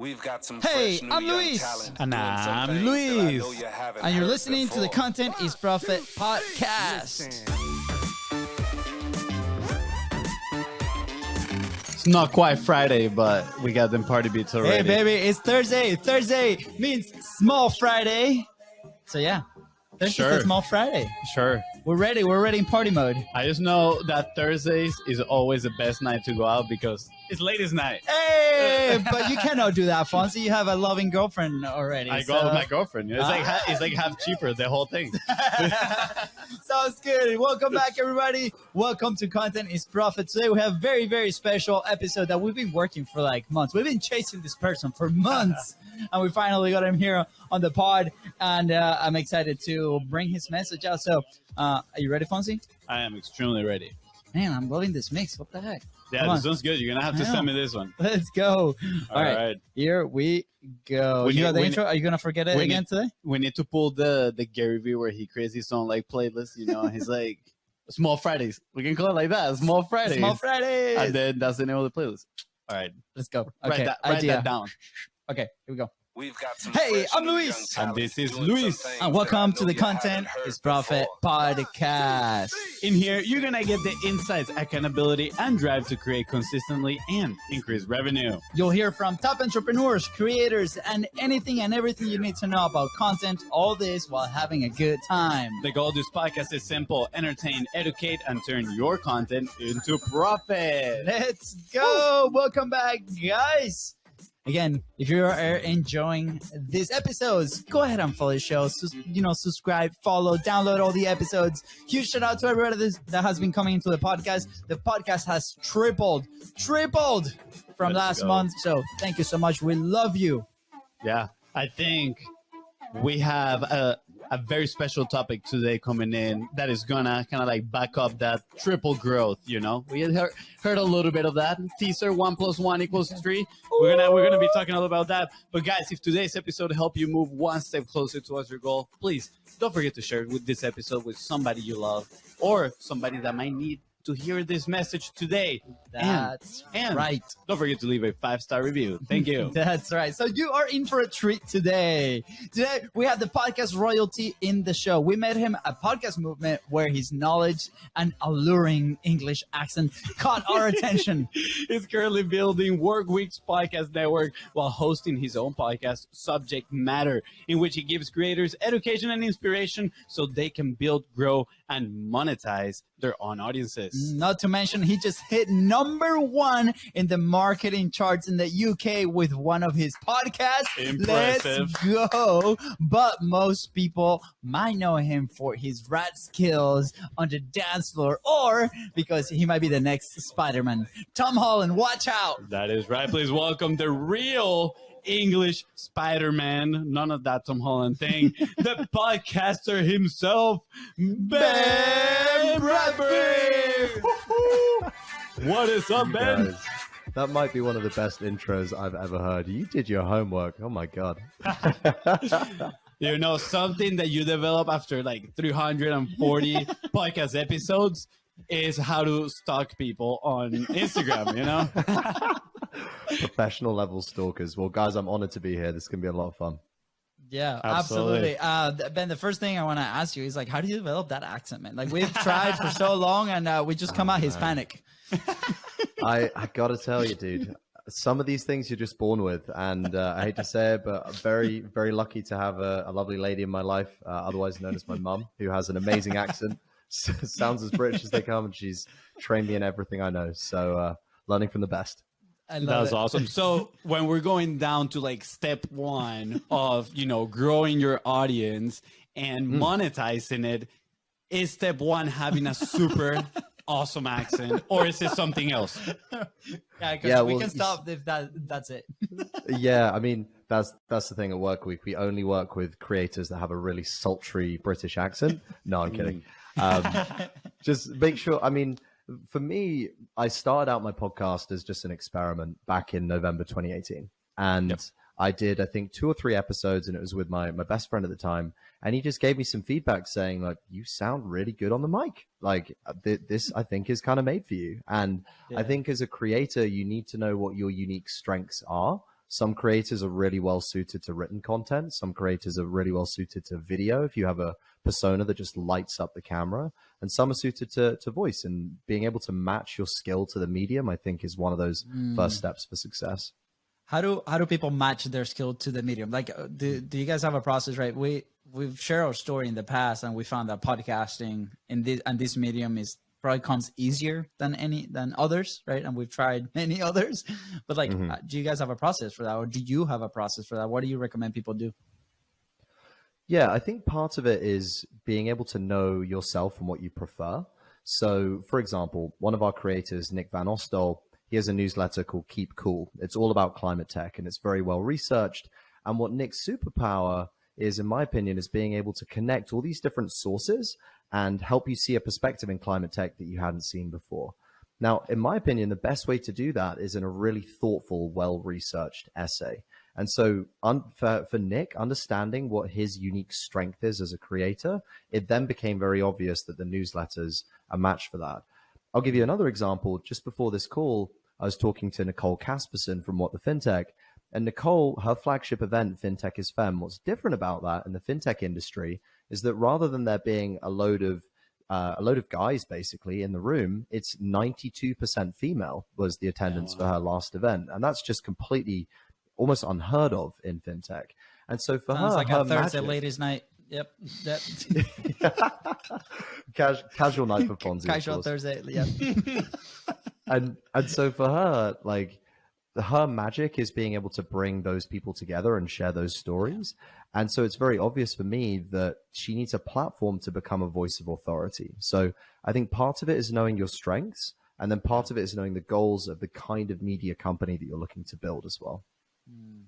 We've got some Hey, fresh new I'm young Luis. talent And doing some I'm things that I know Luis. you haven't And you're heard listening to the before. Content is Profit podcast. It's not quite Friday, but we got them party beats Hey, already. baby, it's Thursday. Thursday means Small Friday. So, yeah, Thursday's Sure. a Small Friday. Sure. We're ready. We're ready in party mode. I just know that Thursdays is always the best night to go out because it's ladies' night. Hey, but you cannot do that, Fonzie. You have a loving girlfriend already. I go out with my girlfriend. It's like half cheaper, the whole thing. Sounds good. Welcome back, everybody. Welcome to Content is Profit. Today we have a very, very special episode that we've been working for like months. We've been chasing this person for months, and we finally got him here on the pod, and I'm excited to bring his message out. So, are you ready, Fonzie? I am extremely ready. Man, I'm loving this mix. What the heck? Yeah, Come on. this one's good. You're going to have to I know. send me this one. Let's go. All right. right. Here we go. We You got the need- intro? Are you going to forget it we again need- today? We need to pull the Gary Vee where he creates his own like playlist, you know, and he's like, Small Fridays. We can call it like that. Small Fridays. Small Friday. And then that's the name of the playlist. All right. Let's go. Write Okay, that idea. down. Okay, here we go. We've got some Hey, fresh I'm new Luis. young And talent this is doing Luis. some things And that welcome I to know the you haven't Content heard is Profit before. podcast. In here, you're going to get the insights, accountability, and drive to create consistently and increase revenue. You'll hear from top entrepreneurs, creators, and anything and everything you need to know about content, all this while having a good time. The goal of this podcast is simple: entertain, educate, and turn your content into profit. Let's go. Welcome back, guys. Again, if you are enjoying these episodes, go ahead and follow the show. Subscribe, follow, download all the episodes. Huge shout out to everybody that has been coming into the podcast. The podcast has tripled from Let's last go. month. So thank you so much. We love you. Yeah, I think we have a very special topic today coming in that is gonna kind of like back up that triple growth. You know, we had heard a little bit of that teaser: 1 + 1 = 3. We're gonna be talking all about that. But guys, if today's episode helped you move one step closer towards your goal, please don't forget to share this episode with somebody you love or somebody that might need to hear this message today. That's And right. don't forget to leave a 5-star review. Thank you. That's right. So you are in for a treat today. Today we have the podcast royalty in the show. We made him a podcast movement where his knowledge and alluring English accent caught our attention. He's currently building Workweek's podcast network while hosting his own podcast, Subject Matter, in which he gives creators education and inspiration so they can build, grow, and monetize their own audiences. Not to mention, he just hit #1 in the marketing charts in the UK with one of his podcasts. Impressive. Let's go. But most people might know him for his rap skills on the dance floor or because he might be the next Spider-Man. Tom Holland, watch out. That is right. Please welcome the real English Spider-Man, none of that Tom Holland thing, the podcaster himself, Ben Bradbury. What is up, Ben? Guys, that might be one of the best intros I've ever heard. You did your homework. Oh my God. You know, something that you develop after like 340 podcast episodes is how to stalk people on Instagram, you know? Professional level stalkers. Well, guys, I'm honored to be here. This is going to be a lot of fun. Yeah, Absolutely. absolutely. Ben, the first thing I want to ask you is like, how do you develop that accent, man? Like we've tried for so long and we just come out Hispanic. I got to tell you, dude, some of these things you're just born with. And I hate to say it, but I'm very, very lucky to have a lovely lady in my life, otherwise known as my mum, who has an amazing accent. Sounds as British as they come. And she's trained me in everything I know. So learning from the best. I That love was it. awesome. So when we're going down to like step 1 of, you know, growing your audience and monetizing it, is step 1 having a super awesome accent, or is it something else? Yeah, because Yeah, we well, can stop if that's it. Yeah, I mean, that's the thing at Workweek. We only work with creators that have a really sultry British accent. No, I'm kidding. Just make sure, I mean, for me, I started out my podcast as just an experiment back in November 2018. And I did, I think, 2 or 3 episodes, and it was with my best friend at the time. And he just gave me some feedback saying, like, you sound really good on the mic. Like, this, I think, is kind of made for you. And I think as a creator, you need to know what your unique strengths are Some creators are really well suited to written content. Some creators are really well suited to video if you have a persona that just lights up the camera. And some are suited to voice, and being able to match your skill to the medium, I think, is one of those first steps for success. How do people match their skill to the medium? Like, do you guys have a process, right? We've shared our story in the past, and we found that podcasting in this medium is probably comes easier than others, right? And we've tried many others, but like, do you guys have a process for that, or do you have a process for that? What do you recommend people do? Yeah, I think part of it is being able to know yourself and what you prefer. So, for example, one of our creators, Nick Van Ostol, he has a newsletter called Keep Cool. It's all about climate tech, and it's very well researched. And what Nick's superpower is, in my opinion, is being able to connect all these different sources and help you see a perspective in climate tech that you hadn't seen before. Now, in my opinion, the best way to do that is in a really thoughtful, well-researched essay. And so for Nick, understanding what his unique strength is as a creator, it then became very obvious that the newsletters are matched for that. I'll give you another example. Just before this call, I was talking to Nicole Casperson from What the FinTech. And Nicole, her flagship event, FinTech is Femme, what's different about that in the FinTech industry is that rather than there being a load of guys basically in the room, it's 92% female was the attendance for her last event. And that's just completely almost unheard of in FinTech. And so for her, like her a Thursday magic, ladies night. Yep. casual night for FONZI. Casual Thursday. Yep. and so for her, like, her magic is being able to bring those people together and share those stories. And so it's very obvious for me that she needs a platform to become a voice of authority. So I think part of it is knowing your strengths, and then part of it is knowing the goals of the kind of media company that you're looking to build as well.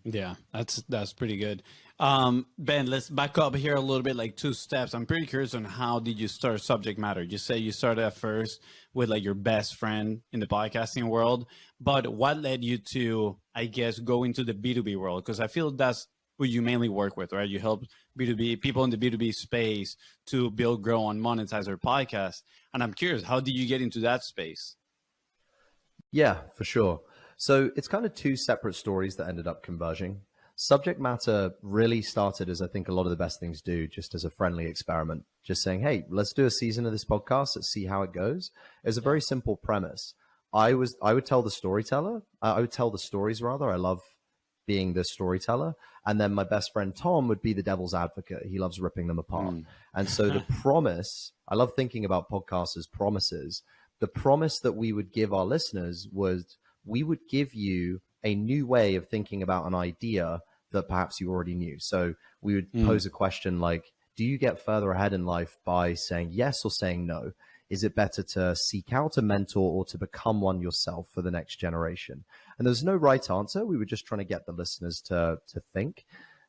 Yeah, that's pretty good. Ben, let's back up here a little bit, like 2 steps. I'm pretty curious on how did you start subject matter? You say you started at first with like your best friend in the podcasting world, but what led you to, I guess, go into the B2B world? Because I feel that's who you mainly work with, right? You help B2B people in the B2B space to build, grow, and monetize their podcast. And I'm curious, how did you get into that space? Yeah, for sure. So it's kind of 2 separate stories that ended up converging. Subject matter really started as I think a lot of the best things do, just as a friendly experiment, just saying, hey, let's do a season of this podcast. Let's see how it goes. It was a very simple premise. I would tell the storyteller. I would tell the stories rather. I love being the storyteller. And then my best friend, Tom, would be the devil's advocate. He loves ripping them apart. And so the promise, I love thinking about podcasts as promises. The promise that we would give our listeners was, we would give you a new way of thinking about an idea that perhaps you already knew. So we would pose a question like, do you get further ahead in life by saying yes or saying no? Is it better to seek out a mentor or to become one yourself for the next generation? And there's no right answer. We were just trying to get the listeners to think.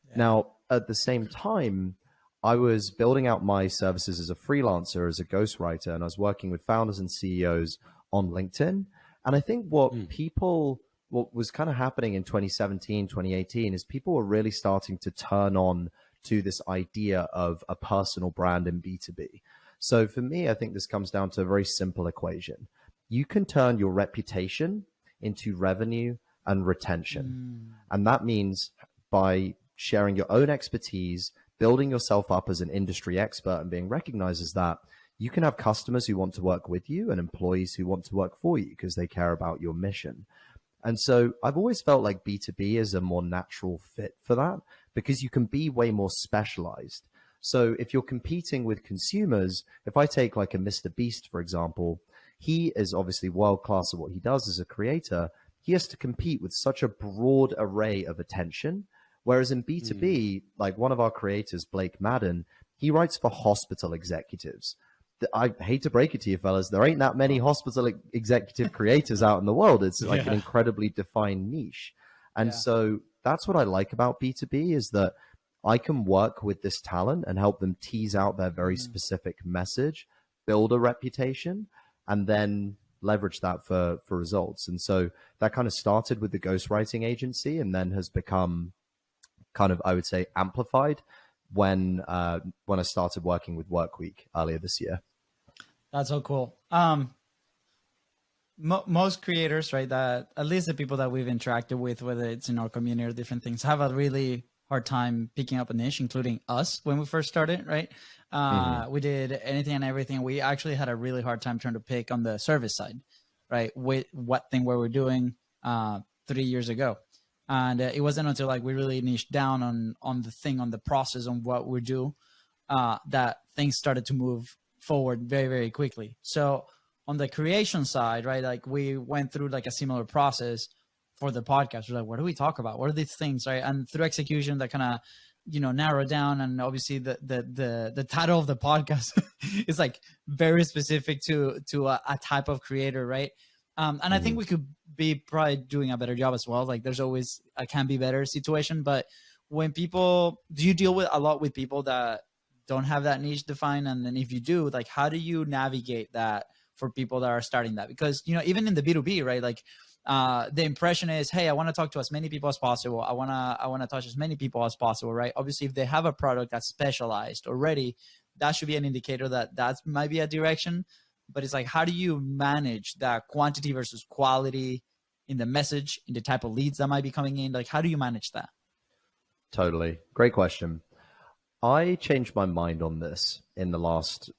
Yeah. Now, at the same time, I was building out my services as a freelancer, as a ghostwriter, and I was working with founders and CEOs on LinkedIn. And I think what was kind of happening in 2017, 2018 is people were really starting to turn on to this idea of a personal brand in B2B. So for me, I think this comes down to a very simple equation. You can turn your reputation into revenue and retention. And that means by sharing your own expertise, building yourself up as an industry expert and being recognized as that, you can have customers who want to work with you and employees who want to work for you because they care about your mission. And so I've always felt like B2B is a more natural fit for that because you can be way more specialized. So if you're competing with consumers, if I take like a Mr. Beast, for example, he is obviously world-class at what he does as a creator. He has to compete with such a broad array of attention. Whereas in B2B, like one of our creators, Blake Madden, he writes for hospital executives. I hate to break it to you fellas, there ain't that many hospital executive creators out in the world. It's like an incredibly defined niche. And so that's what I like about B2B is that I can work with this talent and help them tease out their very specific message, build a reputation, and then leverage that for results. And so that kind of started with the ghostwriting agency and then has become kind of, I would say, amplified when I started working with Workweek earlier this year. That's so cool. most creators, right, that at least the people that we've interacted with, whether it's in our community or different things, have a really hard time picking up a niche, including us when we first started, right? We did anything and everything. We actually had a really hard time trying to pick on the service side, right? With what thing we were doing 3 years ago. And it wasn't until like we really niched down on the thing, on the process, on what we do, that things started to move forward very, very quickly. So on the creation side, right, like we went through like a similar process for the podcast. We're like, what do we talk about? What are these things, right? And through execution, that kind of, narrow down. And obviously the title of the podcast is like very specific to a type of creator, right? And I think we could be probably doing a better job as well. Like there's always a can be better situation, but when do you deal with a lot with people that don't have that niche defined? And then if you do, like, how do you navigate that for people that are starting that? Because, even in the B2B, right? Like the impression is, hey, I want to talk to as many people as possible. I want to touch as many people as possible, right? Obviously, if they have a product that's specialized already, that should be an indicator that might be a direction. But it's like, how do you manage that quantity versus quality in the message, in the type of leads that might be coming in? Like, how do you manage that? Totally. Great question. I changed my mind on this in the last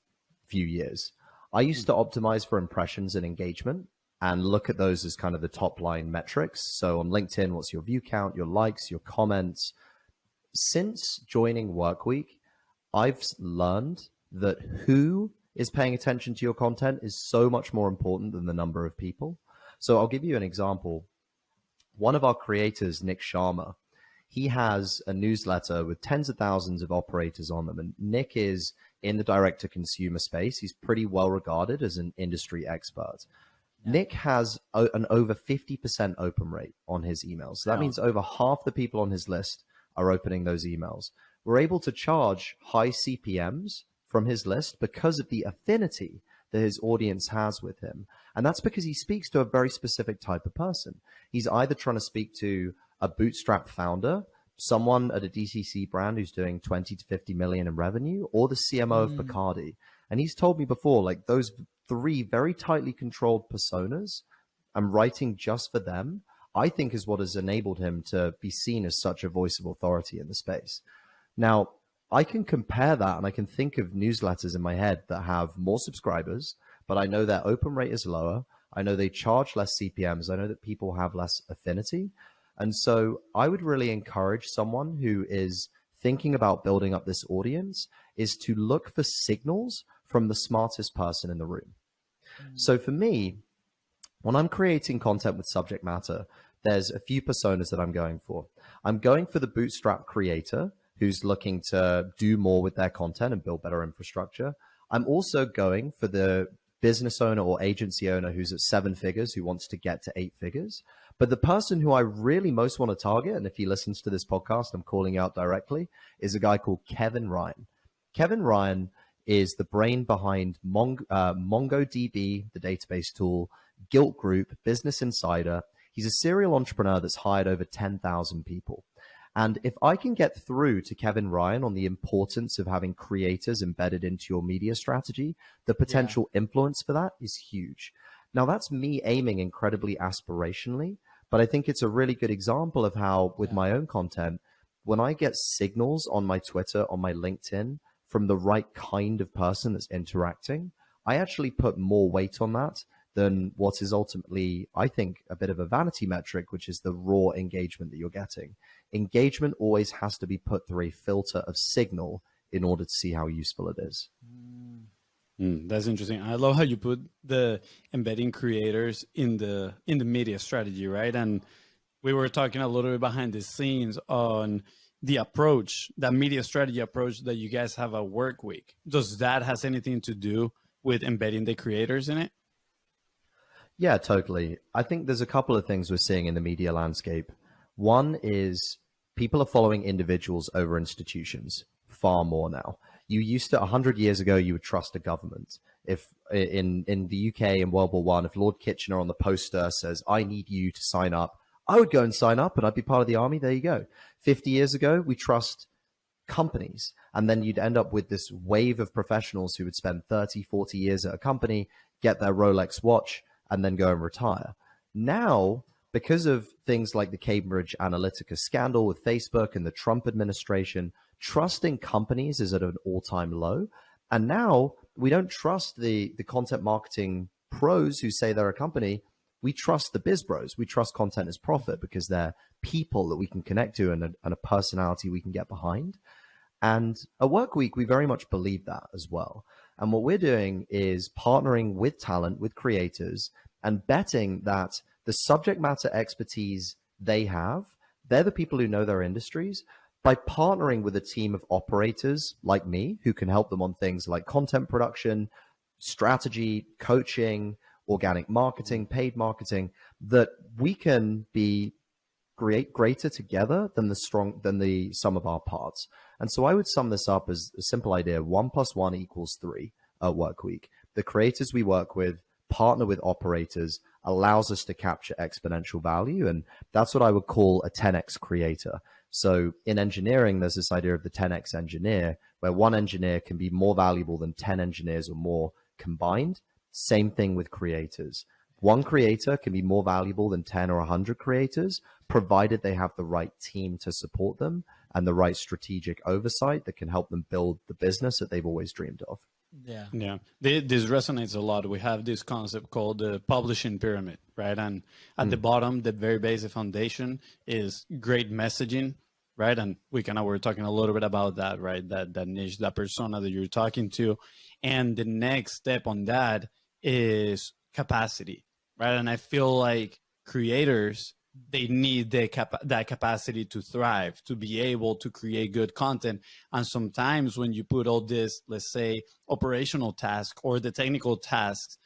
few years. I used to optimize for impressions and engagement and look at those as kind of the top line metrics. So on LinkedIn, what's your view count, your likes, your comments? Since joining Workweek, I've learned that who is paying attention to your content is so much more important than the number of people. So I'll give you an example. One of our creators, Nick Sharma, he has a newsletter with tens of thousands of operators on them. And Nick is in the direct-to-consumer space. He's pretty well regarded as an industry expert. Yeah. Nick has an over 50% open rate on his emails. So that means over half the people on his list are opening those emails. We're able to charge high CPMs from his list because of the affinity that his audience has with him. And that's because he speaks to a very specific type of person. He's either trying to speak to a bootstrap founder, someone at a DTC brand who's doing 20 to 50 million in revenue, or the CMO of Bacardi. And he's told me before, like those three very tightly controlled personas, I'm writing just for them, I think is what has enabled him to be seen as such a voice of authority in the space. Now, I can compare that and I can think of newsletters in my head that have more subscribers, but I know their open rate is lower. I know they charge less CPMs. I know that people have less affinity. And so I would really encourage someone who is thinking about building up this audience is to look for signals from the smartest person in the room. So for me, when I'm creating content with subject matter, there's a few personas that I'm going for. I'm going for the bootstrap creator who's looking to do more with their content and build better infrastructure. I'm also going for the business owner or agency owner who's at 7 figures, who wants to get to 8 figures. But the person who I really most want to target, and if he listens to this podcast, I'm calling out directly, is a guy called Kevin Ryan. Kevin Ryan is the brain behind MongoDB, the database tool, Gilt Group, Business Insider. He's a serial entrepreneur that's hired over 10,000 people. And if I can get through to Kevin Ryan on the importance of having creators embedded into your media strategy, the potential influence for that is huge. Now, that's me aiming incredibly aspirationally, but I think it's a really good example of how with my own content, when I get signals on my Twitter, on my LinkedIn, from the right kind of person that's interacting, I actually put more weight on that than what is ultimately, I think, a bit of a vanity metric, which is the raw engagement that you're getting. Engagement always has to be put through a filter of signal in order to see how useful it is. That's interesting. I love how you put the embedding creators in the media strategy, right? And we were talking a little bit behind the scenes on the approach, that media strategy approach that you guys have at Workweek. Does that has anything to do with embedding the creators in it? Yeah, totally. I think there's a couple of things we're seeing in the media landscape. One is people are following individuals over institutions far more now. You used to, 100 years ago, you would trust a government. If in the UK in World War I, if Lord Kitchener on the poster says, I need you to sign up, I would go and sign up and I'd be part of the army. There you go. 50 years ago, we trust companies. And then you'd end up with this wave of professionals who would spend 30, 40 years at a company, get their Rolex watch, and then go and retire. Now, because of things like the Cambridge Analytica scandal with Facebook and the Trump administration, trust in companies is at an all-time low. And now we don't trust the content marketing pros who say they're a company. We trust the BIZBROS. We trust content as profit because they're people that we can connect to and a personality we can get behind. And at Workweek, we very much believe that as well. And what we're doing is partnering with talent, with creators, and betting that the subject matter expertise they have, they're the people who know their industries. By partnering with a team of operators like me, who can help them on things like content production, strategy, coaching, organic marketing, paid marketing, that we can be greater together than the sum of our parts. And so I would sum this up as a simple idea: 1 + 1 = 3 at Workweek. The creators we work with partner with operators allows us to capture exponential value. And that's what I would call a 10x creator. So in engineering, there's this idea of the 10x engineer, where one engineer can be more valuable than 10 engineers or more combined. Same thing with creators. One creator can be more valuable than 10 or 100 creators, provided they have the right team to support them and the right strategic oversight that can help them build the business that they've always dreamed of. Yeah. This resonates a lot. We have this concept called the publishing pyramid, right? And at the bottom, the very basic foundation is great messaging, right? And we're talking a little bit about that, right? That niche, that persona that you're talking to. And the next step on that is capacity, right? And I feel like creators, they need that capacity to thrive, to be able to create good content. And sometimes when you put all this, let's say, operational task or the technical tasks,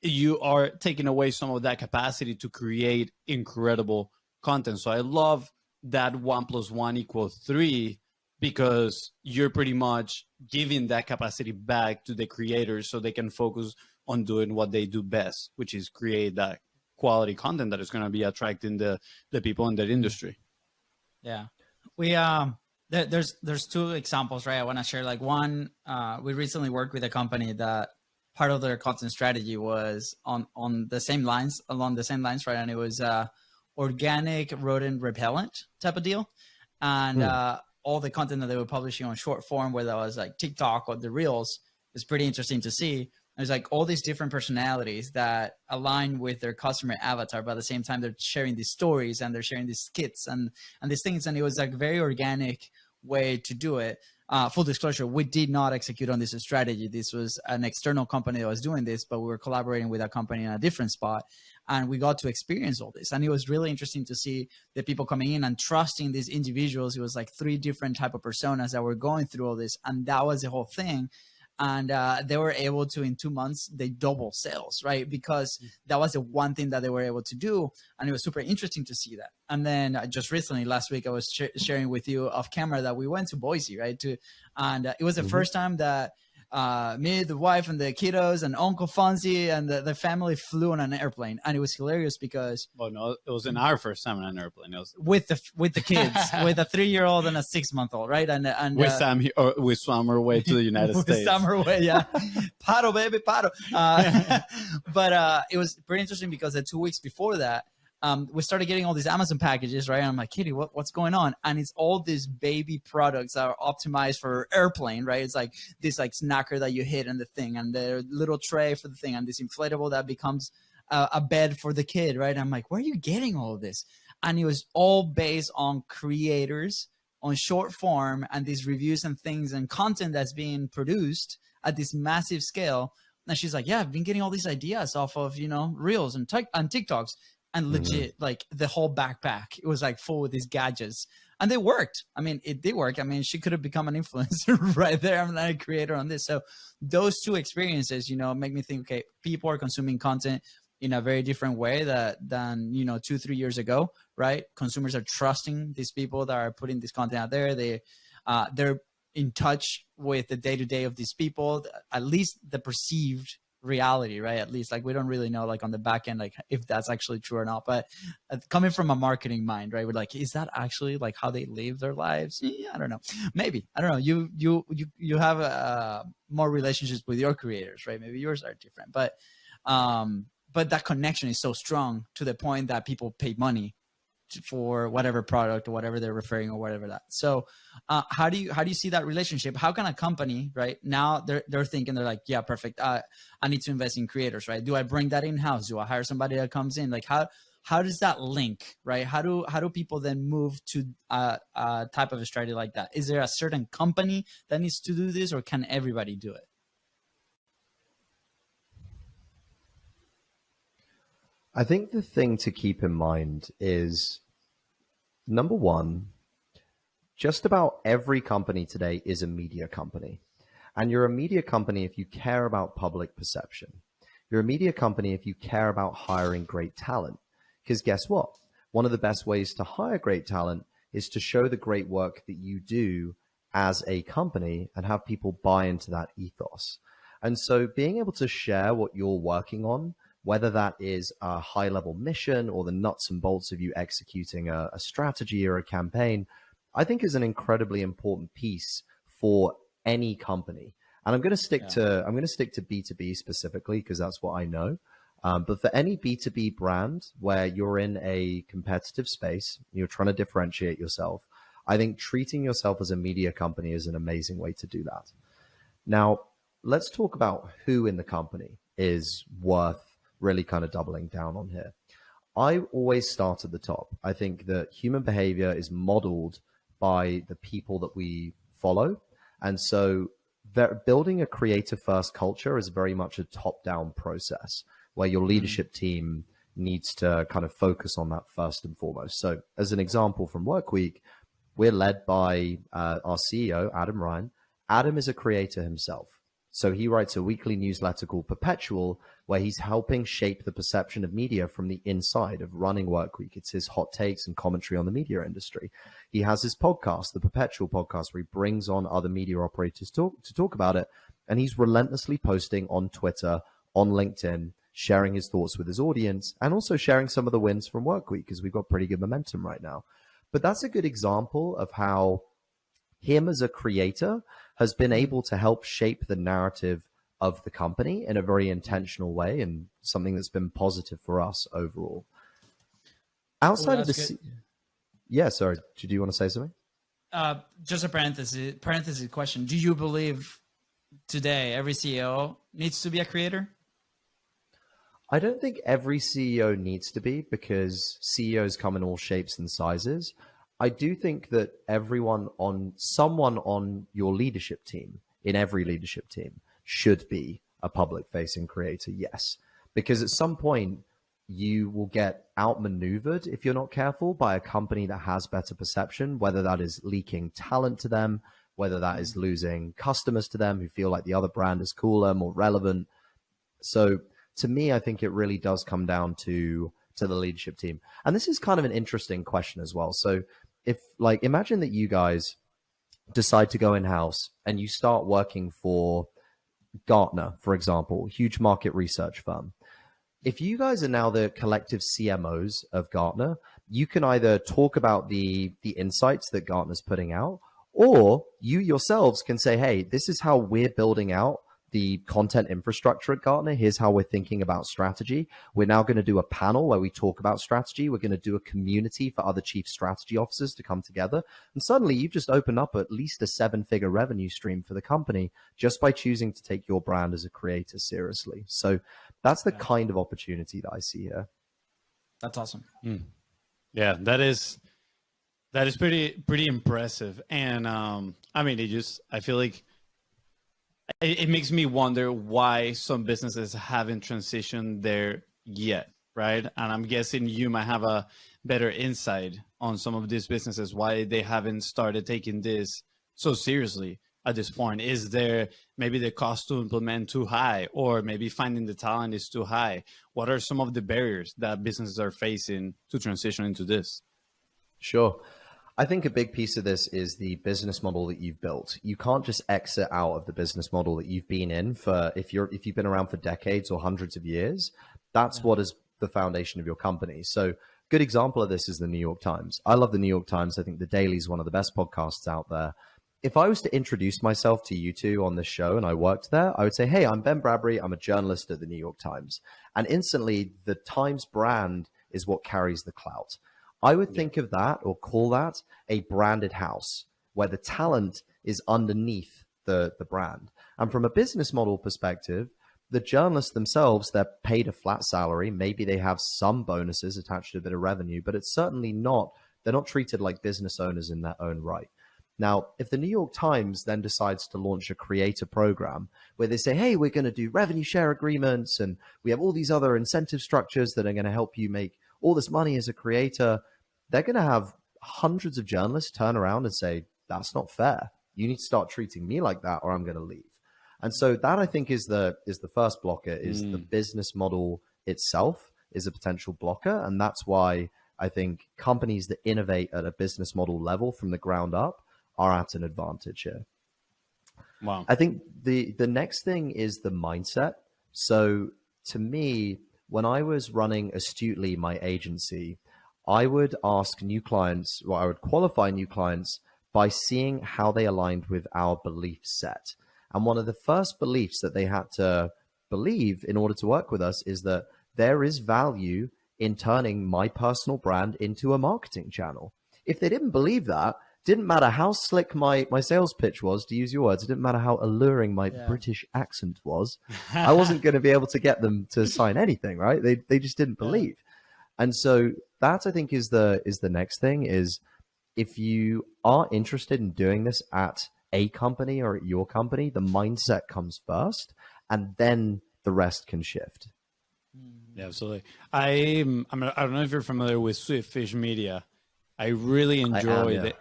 you are taking away some of that capacity to create incredible content. So I love that 1 + 1 = 3, because you're pretty much giving that capacity back to the creators so they can focus on doing what they do best, which is create that quality content that is going to be attracting the people in that industry. Yeah. We there's two examples, right? I want to share. Like one, we recently worked with a company that part of their content strategy was on the same lines, along the same lines, right? And it was organic rodent repellent type of deal. And all the content that they were publishing on short form, whether that was like TikTok or the Reels, is pretty interesting to see. There's like all these different personalities that align with their customer avatar, but at the same time, they're sharing these stories and they're sharing these skits and these things. And it was like a very organic way to do it. Full disclosure, we did not execute on this strategy. This was an external company that was doing this, but we were collaborating with a company in a different spot. And we got to experience all this. And it was really interesting to see the people coming in and trusting these individuals. It was like 3 different type of personas that were going through all this. And that was the whole thing. And they were able to, in 2 months, they double sales, right? Because that was the one thing that they were able to do. And it was super interesting to see that. And then just recently, last week, I was sharing with you off camera that we went to Boise, right? And it was the first time that me, the wife, and the kiddos, and Uncle FONZI, and the family flew on an airplane. And it was hilarious because... Oh, no, it wasn't our first time on an airplane. It was with the kids, with a 3-year-old and a 6-month-old, right? And we swam our way to the United States. We swam our way, yeah. Paddle, baby, paddle. But it was pretty interesting because 2 weeks before that, we started getting all these Amazon packages, right? And I'm like, Kitty, what's going on? And it's all these baby products that are optimized for airplane, right? It's like this like snacker that you hit in the thing, and the little tray for the thing, and this inflatable that becomes a bed for the kid, right? And I'm like, where are you getting all of this? And it was all based on creators, on short form, and these reviews and things and content that's being produced at this massive scale. And she's like, yeah, I've been getting all these ideas off of, Reels and TikToks. And legit, like the whole backpack, it was like full with these gadgets, and they worked. I mean, it did work. I mean, she could have become an influencer right there. I'm not a creator on this. So those 2 experiences, make me think, okay, people are consuming content in a very different way than 2-3 years ago, right? Consumers are trusting these people that are putting this content out there. They're in touch with the day-to-day of these people, at least the perceived reality, right? At least, like, we don't really know, like, on the back end, like, if that's actually true or not. But coming from a marketing mind, right, we're like, is that actually like how they live their lives? Yeah, I don't know. Maybe, I don't know. You have more relationships with your creators, right? Maybe yours are different, but but that connection is so strong to the point that people pay money for whatever product or whatever they're referring or whatever that. So how do you see that relationship? How can a company right now, they're thinking, they're like, yeah, perfect. I need to invest in creators, right? Do I bring that in-house? Do I hire somebody that comes in? Like how does that link, right? How do people then move to a type of a strategy like that? Is there a certain company that needs to do this, or can everybody do it? I think the thing to keep in mind is, number one, just about every company today is a media company. And you're a media company if you care about public perception. You're a media company if you care about hiring great talent. Because guess what? One of the best ways to hire great talent is to show the great work that you do as a company and have people buy into that ethos. And so being able to share what you're working on, whether that is a high-level mission or the nuts and bolts of you executing a strategy or a campaign, I think is an incredibly important piece for any company. And I'm going to stick to B2B specifically because that's what I know. But for any B2B brand where you're in a competitive space, you're trying to differentiate yourself, I think treating yourself as a media company is an amazing way to do that. Now, let's talk about who in the company is worth really kind of doubling down on here. I always start at the top. I think that human behavior is modeled by the people that we follow. And so building a creative first culture is very much a top-down process where your leadership team needs to kind of focus on that first and foremost. So as an example from Workweek, we're led by our CEO, Adam Ryan. Adam is a creator himself. So he writes a weekly newsletter called Perpetual, where he's helping shape the perception of media from the inside of running Workweek. It's his hot takes and commentary on the media industry. He has his podcast, the Perpetual podcast, where he brings on other media operators to talk about it. And he's relentlessly posting on Twitter, on LinkedIn, sharing his thoughts with his audience, and also sharing some of the wins from Workweek, because we've got pretty good momentum right now. But that's a good example of how him as a creator has been able to help shape the narrative of the company in a very intentional way, and something that's been positive for us overall. Outside of the... Yeah, sorry. Do you want to say something? Just a parenthesis question. Do you believe today every CEO needs to be a creator? I don't think every CEO needs to be, because CEOs come in all shapes and sizes. I do think that someone on your leadership team, in every leadership team, should be a public-facing creator, yes. Because at some point, you will get outmaneuvered, if you're not careful, by a company that has better perception, whether that is leaking talent to them, whether that is losing customers to them who feel like the other brand is cooler, more relevant. So to me, I think it really does come down to the leadership team. And this is kind of an interesting question as well. So if, like, imagine that you guys decide to go in-house and you start working for Gartner, for example, huge market research firm. If you guys are now the collective CMOs of Gartner, you can either talk about the insights that Gartner's putting out, or you yourselves can say, hey, this is how we're building out the content infrastructure at Gartner. Here's how we're thinking about strategy. We're now going to do a panel where we talk about strategy. We're going to do a community for other chief strategy officers to come together. And suddenly you've just opened up at least a 7-figure revenue stream for the company just by choosing to take your brand as a creator seriously. So that's the kind of opportunity that I see here. That's awesome. Yeah, that is pretty impressive. And I mean, I feel like it makes me wonder why some businesses haven't transitioned there yet, right? And I'm guessing you might have a better insight on some of these businesses, why they haven't started taking this so seriously at this point. Is there maybe the cost to implement too high, or maybe finding the talent is too high? What are some of the barriers that businesses are facing to transition into this? Sure. I think a big piece of this is the business model that you've built. You can't just exit out of the business model that you've been in for, if you've been around for decades or hundreds of years, that's what is the foundation of your company. So good example of this is the New York Times. I love the New York Times. I think The Daily is one of the best podcasts out there. if I was to introduce myself to you two on this show and I worked there, I would say, hey, I'm Ben Bradbury. I'm a journalist at the New York Times. And instantly, the Times brand is what carries the clout. I would think of that or call that a branded house where the talent is underneath the brand. And from a business model perspective, the journalists themselves, they're paid a flat salary. Maybe they have some bonuses attached to a bit of revenue, but it's certainly not, they're not treated like business owners in their own right. Now, if the New York Times then decides to launch a creator program where they say, hey, we're going to do revenue share agreements and we have all these other incentive structures that are going to help you make all this money as a creator, they're going to have hundreds of journalists turn around and say, that's not fair. You need to start treating me like that or I'm going to leave. And so that, I think, is the first blocker, is the business model itself is a potential blocker. And that's why I think companies that innovate at a business model level from the ground up are at an advantage here. Wow. I think the next thing is the mindset. So to me, when I was running astutely my agency, I would ask new clients, or I would qualify new clients by seeing how they aligned with our belief set. And one of the first beliefs that they had to believe in order to work with us is that there is value in turning my personal brand into a marketing channel. If they didn't believe that, didn't matter how slick my sales pitch was, to use your words, it didn't matter how alluring my British accent was, I wasn't going to be able to get them to sign anything, right? They just didn't believe. And so that, I think, is the next thing, is if you are interested in doing this at a company or at your company, the mindset comes first and then the rest can shift. Yeah, absolutely. I don't know if you're familiar with Sweetfish Media. I really enjoy that.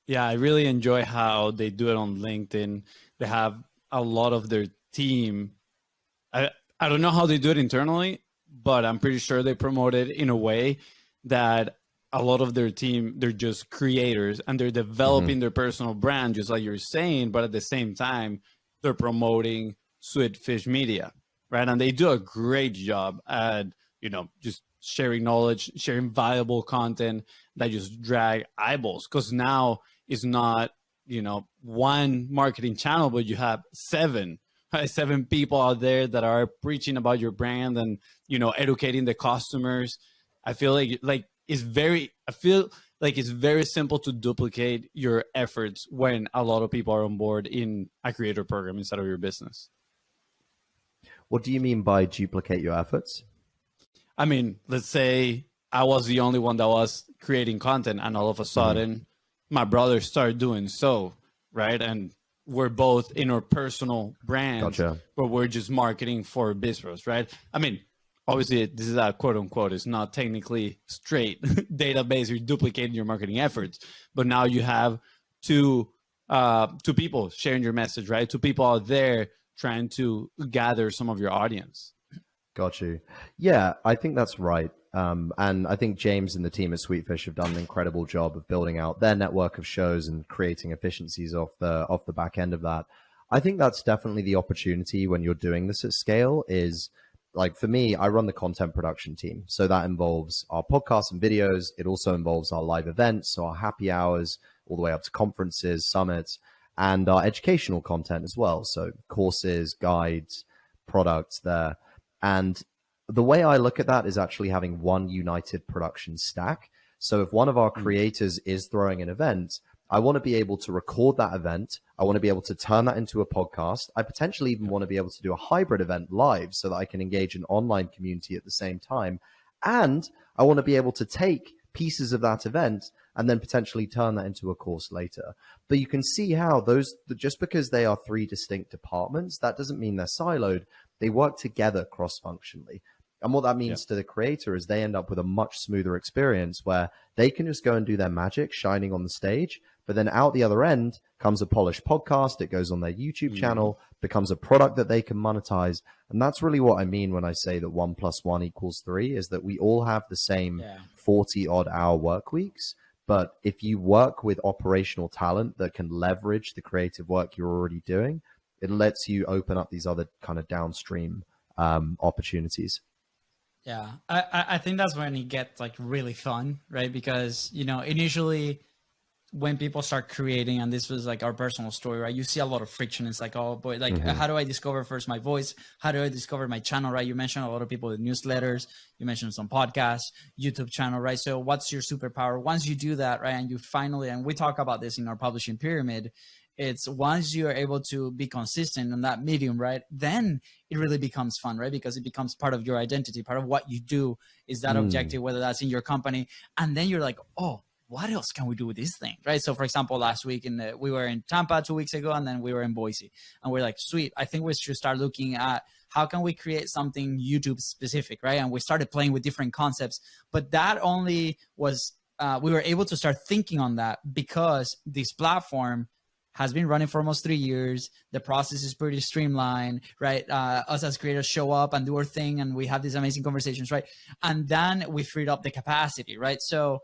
Yeah, I really enjoy how they do it on LinkedIn. They have a lot of their team. I don't know how they do it internally, but I'm pretty sure they promote it in a way that a lot of their team, they're just creators and they're developing their personal brand, just like you're saying, but at the same time, they're promoting Sweetfish Media, right? And they do a great job at, just sharing knowledge, sharing valuable content that just drag eyeballs. Because now it's not, one marketing channel, but you have seven people out there that are preaching about your brand and, educating the customers. I feel like it's very simple to duplicate your efforts when a lot of people are on board in a creator program inside of your business. What do you mean by duplicate your efforts? I mean, let's say I was the only one that was creating content and all of a sudden my brother started doing so, right? And we're both in our personal brands, but we're just marketing for BIZBROS, right? I mean, obviously, this is a quote unquote, it's not technically straight database, you're duplicating your marketing efforts, but now you have two people sharing your message, right? Two people out there trying to gather some of your audience. Got you. Yeah, I think that's right. And I think James and the team at Sweetfish have done an incredible job of building out their network of shows and creating efficiencies off the back end of that. I think that's definitely the opportunity when you're doing this at scale is, like, for me, I run the content production team. So that involves our podcasts and videos. It also involves our live events, so our happy hours, all the way up to conferences, summits, and our educational content as well. So courses, guides, products there. And the way I look at that is actually having one united production stack. So if one of our creators is throwing an event, I want to be able to record that event. I want to be able to turn that into a podcast. I potentially even want to be able to do a hybrid event live so that I can engage an online community at the same time. And I want to be able to take pieces of that event and then potentially turn that into a course later. But you can see how those, just because they are three distinct departments, that doesn't mean they're siloed. They work together cross-functionally. And what that means to the creator is they end up with a much smoother experience where they can just go and do their magic shining on the stage. But then out the other end comes a polished podcast. It goes on their YouTube channel, becomes a product that they can monetize. And that's really what I mean when I say that 1 + 1 = 3, is that we all have the same 40-odd hour work weeks. But if you work with operational talent that can leverage the creative work you're already doing, it lets you open up these other kind of downstream opportunities. Yeah, I think that's when it gets like really fun, right? Because, initially when people start creating, and this was like our personal story, right? You see a lot of friction. It's like, oh boy, like how do I discover first my voice? How do I discover my channel, right? You mentioned a lot of people with newsletters, you mentioned some podcasts, YouTube channel, right? So what's your superpower? Once you do that, right, and you finally, and we talk about this in our publishing pyramid, it's once you're able to be consistent in that medium, right, then it really becomes fun, right? Because it becomes part of your identity, part of what you do is that objective, whether that's in your company. And then you're like, oh, what else can we do with this thing, right? So for example, last week we were in Tampa 2 weeks ago, and then we were in Boise, and we're like, sweet, I think we should start looking at how can we create something YouTube specific, right? And we started playing with different concepts, but that only was, we were able to start thinking on that because this platform has been running for almost 3 years. The process is pretty streamlined, right? Us as creators show up and do our thing, and we have these amazing conversations, right? And then we freed up the capacity, right? So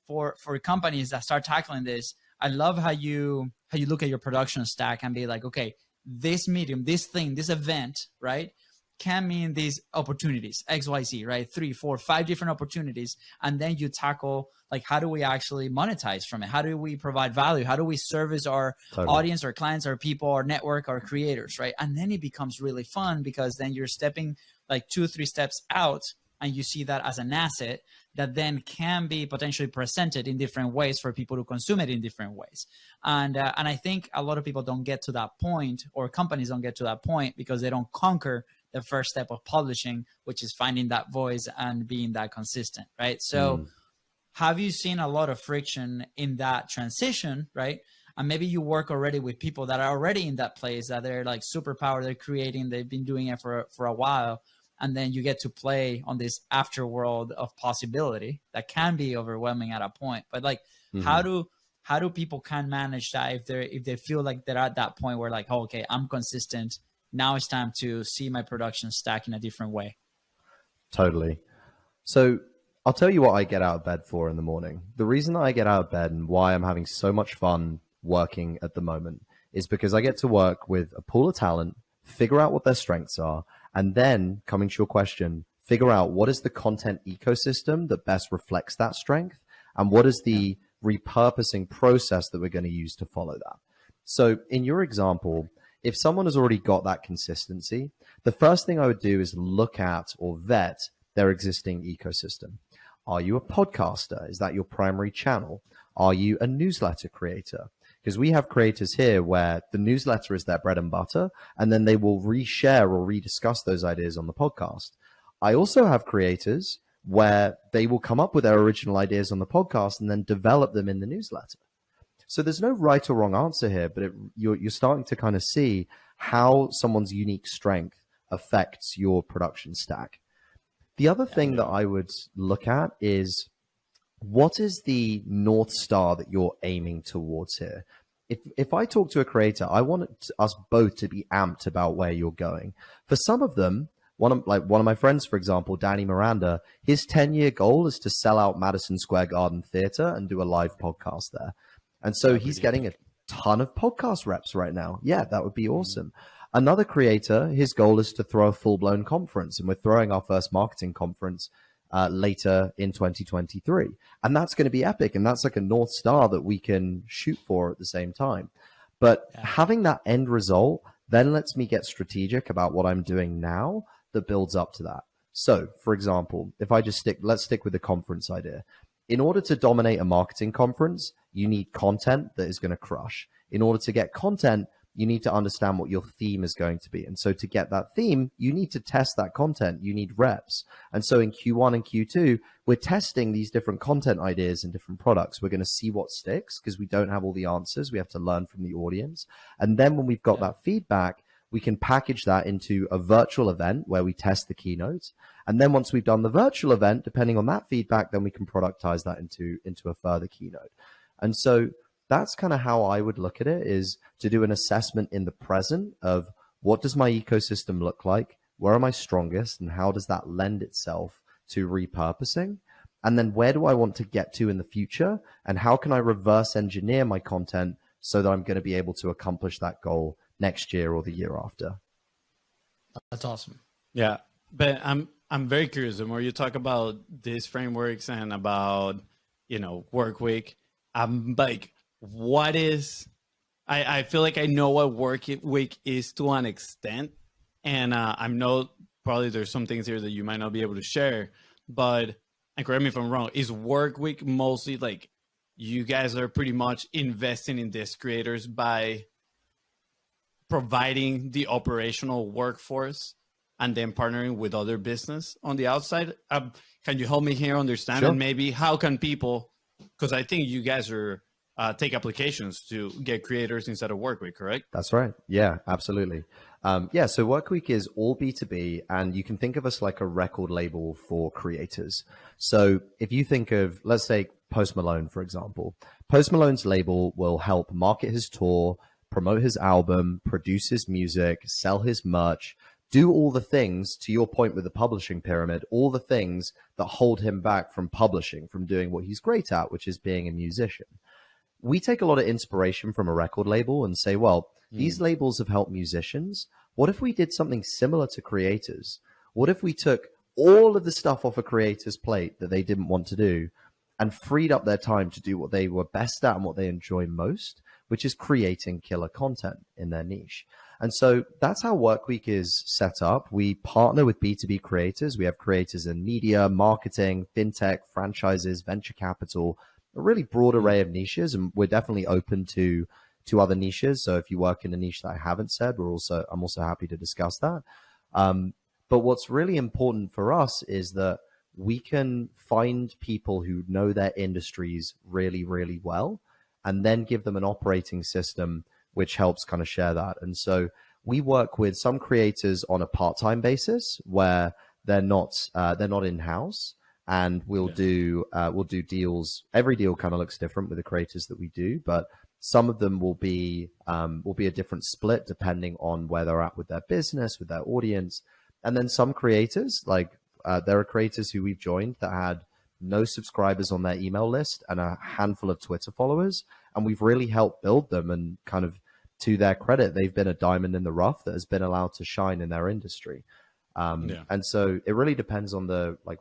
for companies that start tackling this, I love how you look at your production stack and be like, okay, this medium, this thing, this event, right, can mean these opportunities, XYZ, right? 3, 4, 5 different opportunities. And then you tackle, like, how do we actually monetize from it? How do we provide value? How do we service our audience, our clients, our people, our network, our creators, right? And then it becomes really fun because then you're stepping like 2, 3 steps out, and you see that as an asset that then can be potentially presented in different ways for people to consume it in different ways. And I think a lot of people don't get to that point, or companies don't get to that point, because they don't conquer the first step of publishing, which is finding that voice and being that consistent, right? So have you seen a lot of friction in that transition, right? And maybe you work already with people that are already in that place, that they're like superpower, they're creating, they've been doing it for a while. And then you get to play on this afterworld of possibility that can be overwhelming at a point. But like, how do people can manage that if they feel like they're at that point where like, oh, okay, I'm consistent. Now it's time to see my production stack in a different way. Totally. So I'll tell you what I get out of bed for in the morning. The reason I get out of bed and why I'm having so much fun working at the moment is because I get to work with a pool of talent, figure out what their strengths are, and then, coming to your question, figure out what is the content ecosystem that best reflects that strength, and what is the repurposing process that we're going to use to follow that. So in your example, if someone has already got that consistency, the first thing I would do is look at or vet their existing ecosystem. Are you a podcaster? Is that your primary channel? Are you a newsletter creator? Because we have creators here where the newsletter is their bread and butter, and then they will reshare or rediscuss those ideas on the podcast. I also have creators where they will come up with their original ideas on the podcast and then develop them in the newsletter. So there's no right or wrong answer here, but you're starting to kind of see how someone's unique strength affects your production stack. The other thing that I would look at is, what is the North Star that you're aiming towards here? If I talk to a creator, I want us both to be amped about where you're going. For some of them, one of my friends, for example, Danny Miranda, his 10-year goal is to sell out Madison Square Garden Theater and do a live podcast there. And so he's getting a ton of podcast reps right now. Yeah, that would be awesome. Another creator, his goal is to throw a full-blown conference, and we're throwing our first marketing conference later in 2023. And that's going to be epic. And that's like a North Star that we can shoot for at the same time. But having that end result then lets me get strategic about what I'm doing now that builds up to that. So for example, if I just let's stick with the conference idea. In order to dominate a marketing conference, you need content that is going to crush. In order to get content, you need to understand what your theme is going to be. And so to get that theme, you need to test that content. You need reps. And so in Q1 and Q2, we're testing these different content ideas and different products. We're going to see what sticks because we don't have all the answers. We have to learn from the audience. And then when we've got that feedback, we can package that into a virtual event where we test the keynotes. And then once we've done the virtual event, depending on that feedback, then we can productize that into a further keynote. And so that's kind of how I would look at it, is to do an assessment in the present of what does my ecosystem look like? Where am I strongest? And how does that lend itself to repurposing? And then where do I want to get to in the future? And how can I reverse engineer my content so that I'm going to be able to accomplish that goal next year or the year after? That's awesome. Yeah. But I'm very curious. The more you talk about these frameworks and about, work week, I'm like what is, I feel like I know what work week is to an extent. And I know probably there's some things here that you might not be able to share, but, and correct me if I'm wrong, is work week mostly like you guys are pretty much investing in these creators by providing the operational workforce and then partnering with other business on the outside? Can you help me here understand? Sure. And maybe how can people, because I think you guys are take applications to get creators instead of Workweek, correct? That's right. Yeah, absolutely. So Workweek is all B2B, and you can think of us like a record label for creators. So if you think of, let's say, Post Malone, for example, Post Malone's label will help market his tour, promote his album, produce his music, sell his merch, do all the things, to your point with the publishing pyramid, all the things that hold him back from publishing, from doing what he's great at, which is being a musician. We take a lot of inspiration from a record label and say, well, these labels have helped musicians. What if we did something similar to creators? What if we took all of the stuff off a creator's plate that they didn't want to do and freed up their time to do what they were best at and what they enjoy most, which is creating killer content in their niche? And so that's how Workweek is set up. We partner with B2B creators. We have creators in media, marketing, fintech, franchises, venture capital, a really broad array of niches. And we're definitely open to other niches. So if you work in a niche that I haven't said, I'm also happy to discuss that. But what's really important for us is that we can find people who know their industries really, really well, and then give them an operating system which helps kind of share that. And so we work with some creators on a part-time basis where they're not in-house, and we'll do deals. Every deal kind of looks different with the creators that we do, but some of them will be a different split depending on where they're at with their business, with their audience. And then some creators, like there are creators who we've joined that had no subscribers on their email list and a handful of Twitter followers, and we've really helped build them. And kind of to their credit, they've been a diamond in the rough that has been allowed to shine in their industry. And so it really depends on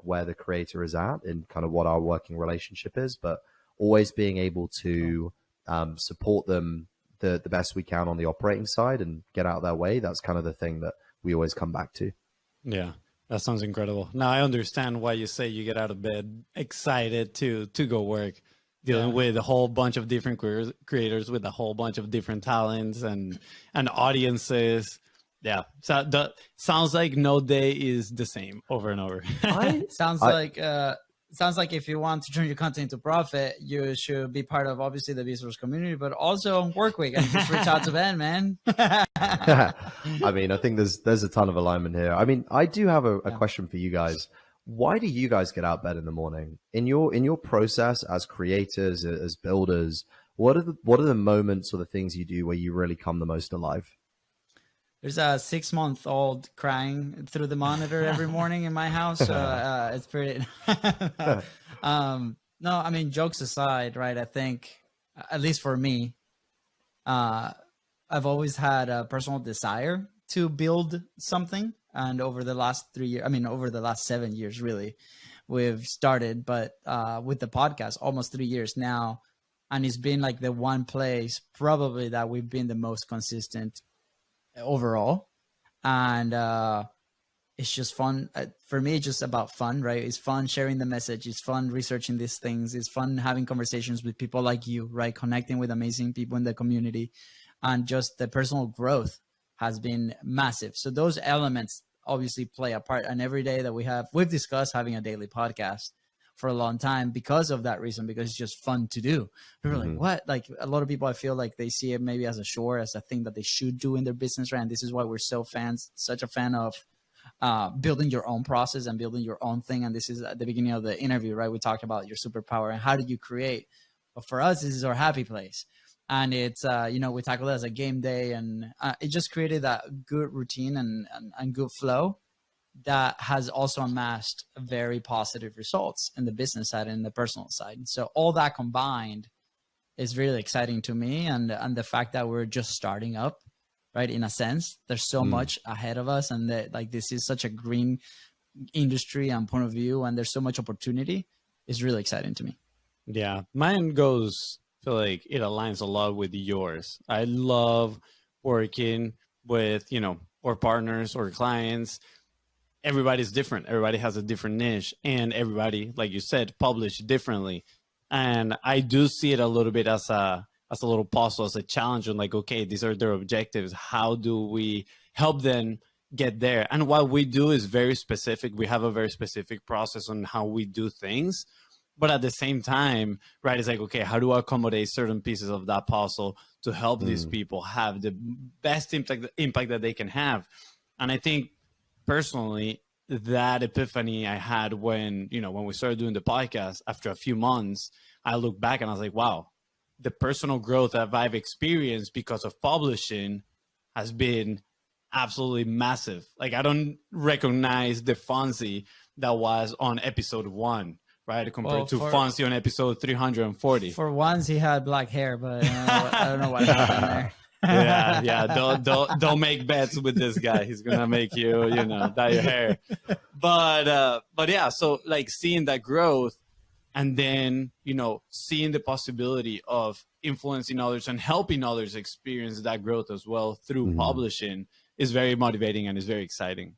where the creator is at and kind of what our working relationship is, but always being able to support them the best we can on the operating side and get out of their way. That's kind of the thing that we always come back to. Yeah, that sounds incredible. Now I understand why you say you get out of bed excited to go work, dealing with a whole bunch of different creators with a whole bunch of different talents and audiences. Yeah, so that sounds like no day is the same over and over. Sounds like if you want to turn your content into profit, you should be part of obviously the BIZBROS community, but also Workweek, and just reach out to Ben, man. I mean, I think there's a ton of alignment here. I mean, I do have a question for you guys. Why do you guys get out of bed in the morning? In your process as creators, as builders, what are the moments or the things you do where you really come the most alive? There's a 6-month-old crying through the monitor every morning in my house. It's pretty. No, I mean, jokes aside, right? I think, at least for me, I've always had a personal desire to build something. And over the last 3 years, over the last 7 years, really, we've started, but with the podcast, almost 3 years now. And it's been like the one place probably that we've been the most consistent overall. And it's just fun for me. It's just about fun, right? It's fun sharing the message. It's fun researching these things. It's fun having conversations with people like you, right? Connecting with amazing people in the community, and just the personal growth has been massive. So those elements obviously play a part. And every day that we've discussed having a daily podcast for a long time because of that reason, because it's just fun to do. People are like, what? Like, a lot of people, I feel like they see it maybe as a chore, as a thing that they should do in their business, right? And this is why we're such a fan of building your own process and building your own thing. And this is at the beginning of the interview, right? We talked about your superpower and how do you create. But for us, this is our happy place. And it's, we tackle it as a game day, and it just created that good routine and good flow that has also amassed very positive results in the business side and in the personal side. And so all that combined is really exciting to me. And the fact that we're just starting up, right? In a sense, there's so much ahead of us, and that this is such a green industry and point of view, and there's so much opportunity, is really exciting to me. Yeah, mine goes feel like it aligns a lot with yours. I love working with, you know, or partners or clients. Everybody's different. Everybody has a different niche, and everybody, like you said, publish differently. And I do see it a little bit as a little puzzle, as a challenge. And like, okay, these are their objectives. How do we help them get there? And what we do is very specific. We have a very specific process on how we do things. But at the same time, right, it's like, okay, how do I accommodate certain pieces of that puzzle to help these people have the best impact that they can have? And I think personally, that epiphany I had when we started doing the podcast, after a few months, I look back and I was like, wow, the personal growth that I've experienced because of publishing has been absolutely massive. Like, I don't recognize the FONZI that was on episode 1, right? Compared to FONZI on episode 340. For once, he had black hair, but I don't know what happened there. yeah. Don't make bets with this guy. He's gonna make you, dye your hair. But yeah. So like seeing that growth, and then seeing the possibility of influencing others and helping others experience that growth as well through publishing is very motivating and is very exciting.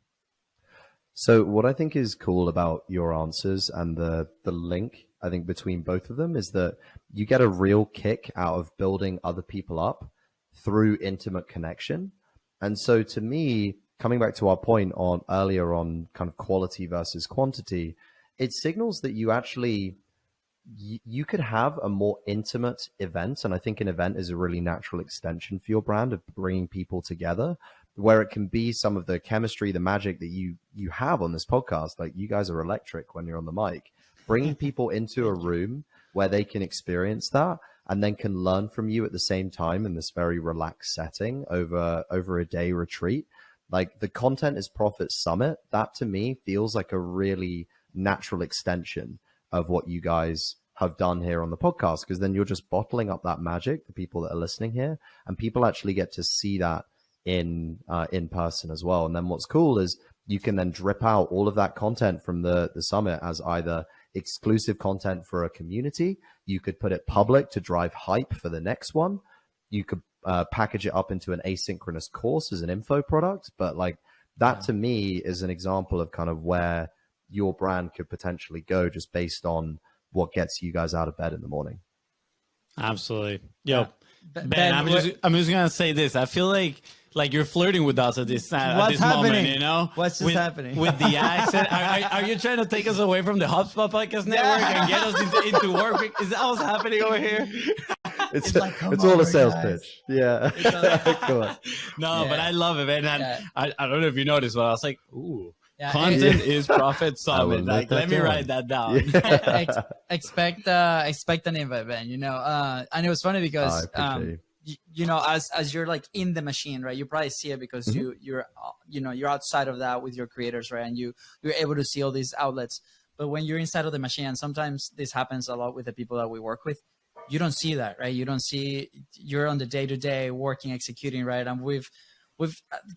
So what I think is cool about your answers and the link, I think, between both of them is that you get a real kick out of building other people up through intimate connection. And so to me, coming back to our point on earlier on kind of quality versus quantity, it signals that you actually, you could have a more intimate event. And I think an event is a really natural extension for your brand of bringing people together, where it can be some of the chemistry, the magic that you have on this podcast. Like, you guys are electric when you're on the mic, bringing people into a room where they can experience that and then can learn from you at the same time in this very relaxed setting over a day retreat. Like, the Content is Profit Summit, that to me feels like a really natural extension of what you guys have done here on the podcast, because then you're just bottling up that magic, the people that are listening here, and people actually get to see that in person as well. And then what's cool is you can then drip out all of that content from the summit as either exclusive content for a community. You could put it public to drive hype for the next one. You could package it up into an asynchronous course as an info product. But like that to me is an example of kind of where your brand could potentially go, just based on what gets you guys out of bed in the morning. Absolutely. Yo, Ben, I'm just gonna say this. I feel like you're flirting with us at this moment, What's just happening? With the accent. Are you trying to take us away from the HubSpot Podcast Network and get us into work? Is that what's happening over here? It's all a sales pitch. Yeah. Come on. No, but I love it, man. And I don't know if you noticed, but I was like, ooh. Yeah, Content is Profit Summit. Like, let me write that down. Expect an invite, Ben. And it was funny because as you're like in the machine, right? You probably see it because you're outside of that with your creators, right? And you're able to see all these outlets. But when you're inside of the machine, and sometimes this happens a lot with the people that we work with, you don't see that, right? You're on the day-to-day working, executing, right? And we've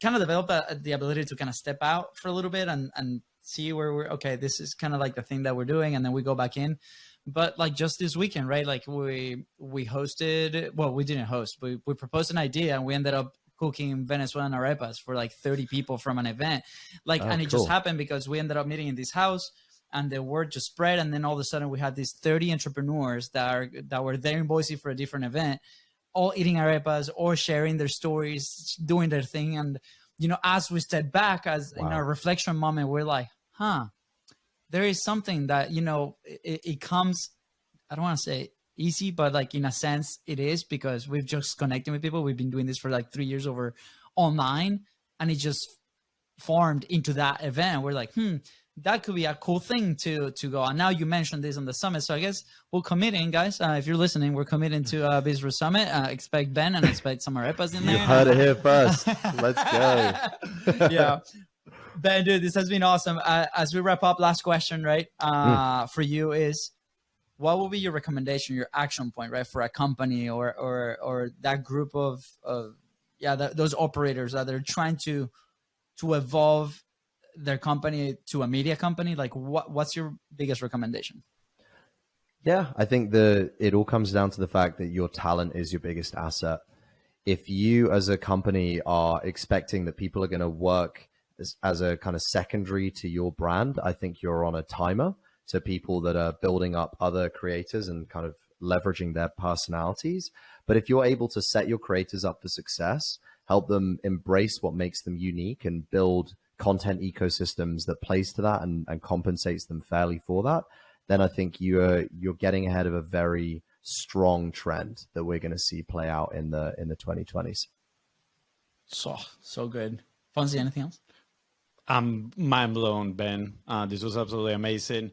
kind of developed the ability to kind of step out for a little bit and see where we're, okay, this is kind of like the thing that we're doing. And then we go back in. But like just this weekend, right? Like we hosted, well, we didn't host, we proposed an idea and we ended up cooking Venezuelan arepas for like 30 people from an event. And it just happened because we ended up meeting in this house and the word just spread. And then all of a sudden we had these 30 entrepreneurs that were there in Boise for a different event, all eating arepas or sharing their stories, doing their thing. And, as we step back in our reflection moment, we're like, there is something that, it comes, I don't want to say easy, but like in a sense it is, because we've just connected with people. We've been doing this for like 3 years over online, and it just formed into that event. We're like, that could be a cool thing to go. And now you mentioned this on the summit. So I guess we're committing, guys. If you're listening, we're committing to BIZBROS Summit. Expect Ben and expect some arepas in there. You heard it here first. Let's go. Yeah. Ben, dude, this has been awesome. As we wrap up, last question, right? For you is, what will be your recommendation, your action point, right? For a company or that group of those operators that are trying to evolve their company to a media company. Like what's your biggest recommendation? Yeah, I think it all comes down to the fact that your talent is your biggest asset. If you as a company are expecting that people are going to work as a kind of secondary to your brand, I think you're on a timer to people that are building up other creators and kind of leveraging their personalities. But if you're able to set your creators up for success, help them embrace what makes them unique and build content ecosystems that plays to that and compensates them fairly for that, then I think you're getting ahead of a very strong trend that we're going to see play out in the 2020s. So good. Fonzie, anything else? I'm mind blown, Ben. This was absolutely amazing.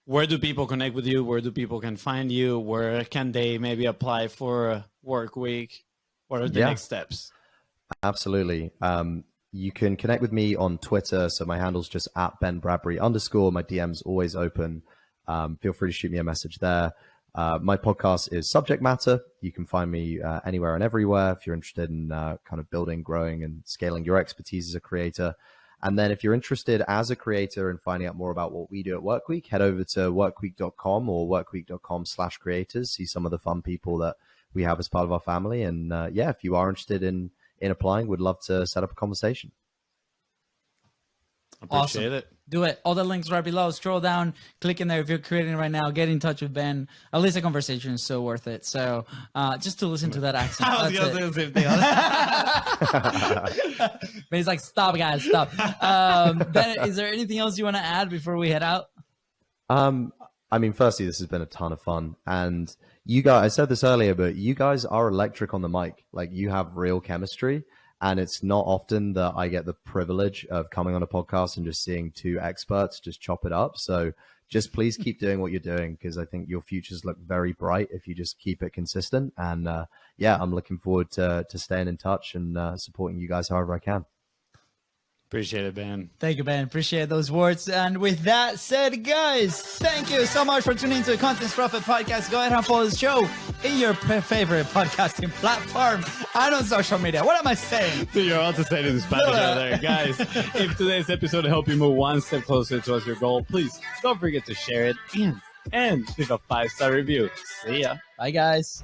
Where do people connect with you? Where do people can find you? Where can they maybe apply for a work week? What are the next steps? Absolutely. You can connect with me on Twitter. So my handle's just @BenBradbury_. My DM's always open. Feel free to shoot me a message there. My podcast is Subject Matter. You can find me anywhere and everywhere if you're interested in kind of building, growing, and scaling your expertise as a creator. And then if you're interested as a creator in finding out more about what we do at Workweek, head over to workweek.com or workweek.com/creators. See some of the fun people that we have as part of our family. And if you are interested in applying, we'd love to set up a conversation. Appreciate it. Do it. All the links right below. Scroll down, click in there. If you're creating right now, get in touch with Ben. At least a conversation is so worth it. So just to listen to that accent. I was going to say the same thing. But he's like, stop, guys, stop. Ben, is there anything else you want to add before we head out? I mean, firstly, this has been a ton of fun. And you guys, I said this earlier, but you guys are electric on the mic. Like, you have real chemistry. And it's not often that I get the privilege of coming on a podcast and just seeing two experts just chop it up. So just please keep doing what you're doing, because I think your futures look very bright if you just keep it consistent. And I'm looking forward to staying in touch and supporting you guys however I can. Appreciate it, Ben. Thank you, Ben. Appreciate those words. And with that said, guys, thank you so much for tuning into the Content's Profit Podcast. Go ahead and follow the show in your favorite podcasting platform and on social media. What am I saying? So you're about to say to the Spanish over there. Guys, if today's episode helped you move one step closer towards your goal, please don't forget to share it and leave a 5-star review. See ya. Bye, guys.